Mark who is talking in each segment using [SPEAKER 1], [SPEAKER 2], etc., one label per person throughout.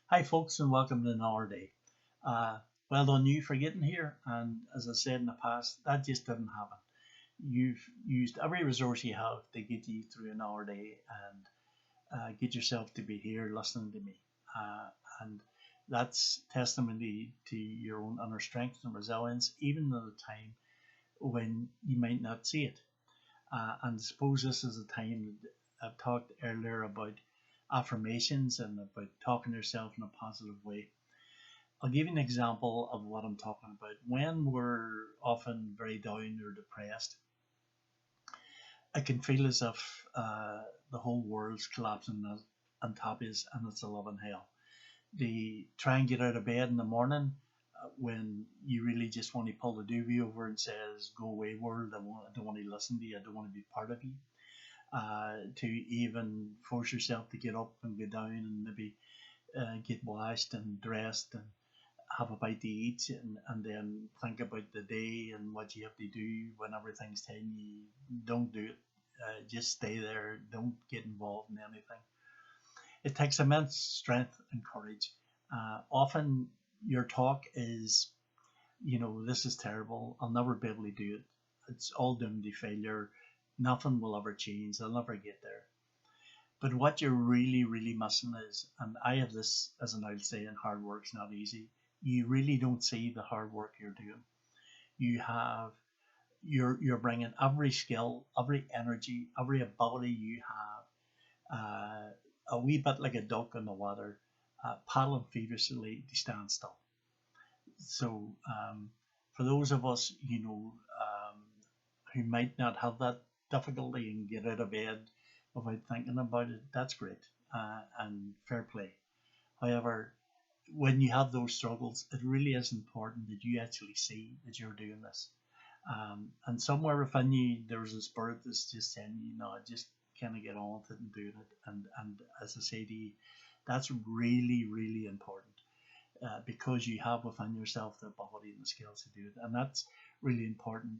[SPEAKER 1] Hi, folks, and welcome to another day. Uh, well done, you for getting here. And as I said in the past, that just didn't happen. You've used every resource you have to get you through another day and get yourself to be here listening to me. Uh, and that's testimony to your own inner strength and resilience, even at a time when you might not see it. And I suppose this is a time that I've talked earlier about affirmations and about talking to yourself in a positive way. I'll give you an example of what I'm talking about. When we're often very down or depressed, I can feel as if the whole world's collapsing on top of us and it's a living hell. They try and get out of bed in the morning when you really just want to pull the doobie over and says, "Go away, world! I don't want to listen to you. I don't want to be part of you." To even force yourself to get up and go down and maybe get washed and dressed and have a bite to eat and then think about the day and what you have to do when everything's telling you don't do it. Just stay there. Don't get involved in anything. It takes immense strength and courage. Often your talk is, this is terrible. I'll never be able to do it. It's all doomed to failure. Nothing will ever change. I'll never get there. But what you're really, really missing is, and I have this as an old saying, hard work's not easy. You really don't see the hard work you're doing. You have you're bringing every skill, every energy, every ability you have, a wee bit like a duck in the water, paddling feverishly to stand still. So for those of us, who might not have that difficulty and get out of bed without thinking about it, that's great and fair play. However, when you have those struggles, it really is important that you actually see that you're doing this. And somewhere within you, there's a spirit that's just saying, just kind of get on with it and do it. And as I say to you, that's really, really important because you have within yourself the ability and the skills to do it. And that's really important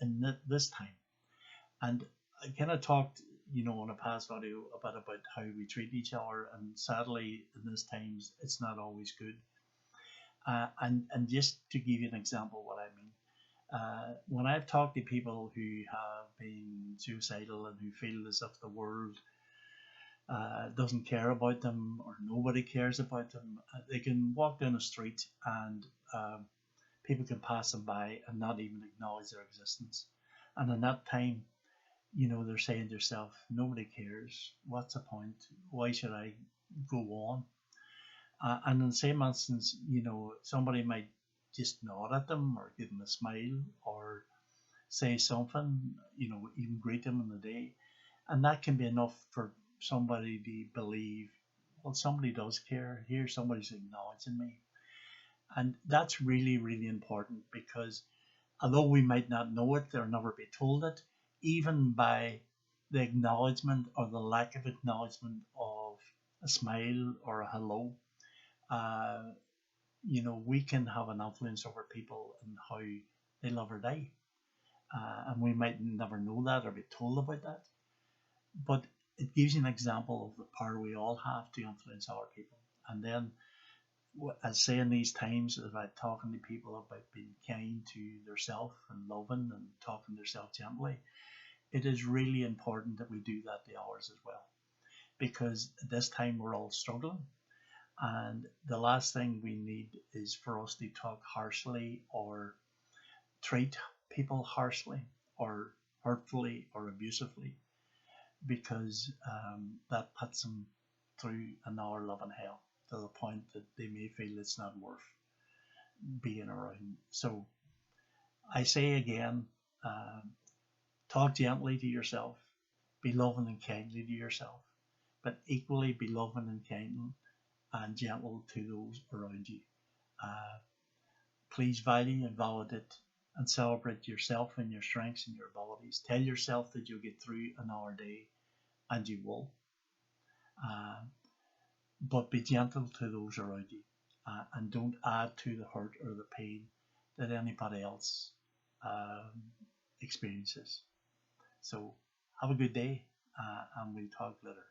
[SPEAKER 1] in this time. And I kind of talked, in a past video a bit about how we treat each other, and sadly, in these times, it's not always good. And just to give you an example of what I mean, when I've talked to people who have been suicidal and who feel as if the world doesn't care about them or nobody cares about them, they can walk down the street and people can pass them by and not even acknowledge their existence. And in that time, they're saying to themselves, nobody cares. What's the point? Why should I go on? And in the same instance, somebody might just nod at them or give them a smile or say something, even greet them in the day. And that can be enough for somebody to believe, well, somebody does care. Here, somebody's acknowledging me. And that's really, really important because although we might not know it or never be told it, even by the acknowledgement or the lack of acknowledgement of a smile or a hello, uh, we can have an influence over people and how they live or die. And we might never know that or be told about that. But it gives you an example of the power we all have to influence other people. And then, as say in these times, about talking to people about being kind to themselves and loving and talking to themselves gently, it is really important that we do that to others as well. Because at this time we're all struggling, and the last thing we need is for us to talk harshly or treat people harshly or hurtfully or abusively, because that puts them through another loving hell to the point that they may feel it's not worth being around. So I say again, talk gently to yourself, be loving and kindly to yourself, but equally be loving and kind and gentle to those around you. Uh, Please value and validate and celebrate yourself and your strengths and your abilities. Tell yourself that you'll get through another day, and you will. Uh, but be gentle to those around you, and don't add to the hurt or the pain that anybody else um, experiences. So have a good day, and we'll talk later.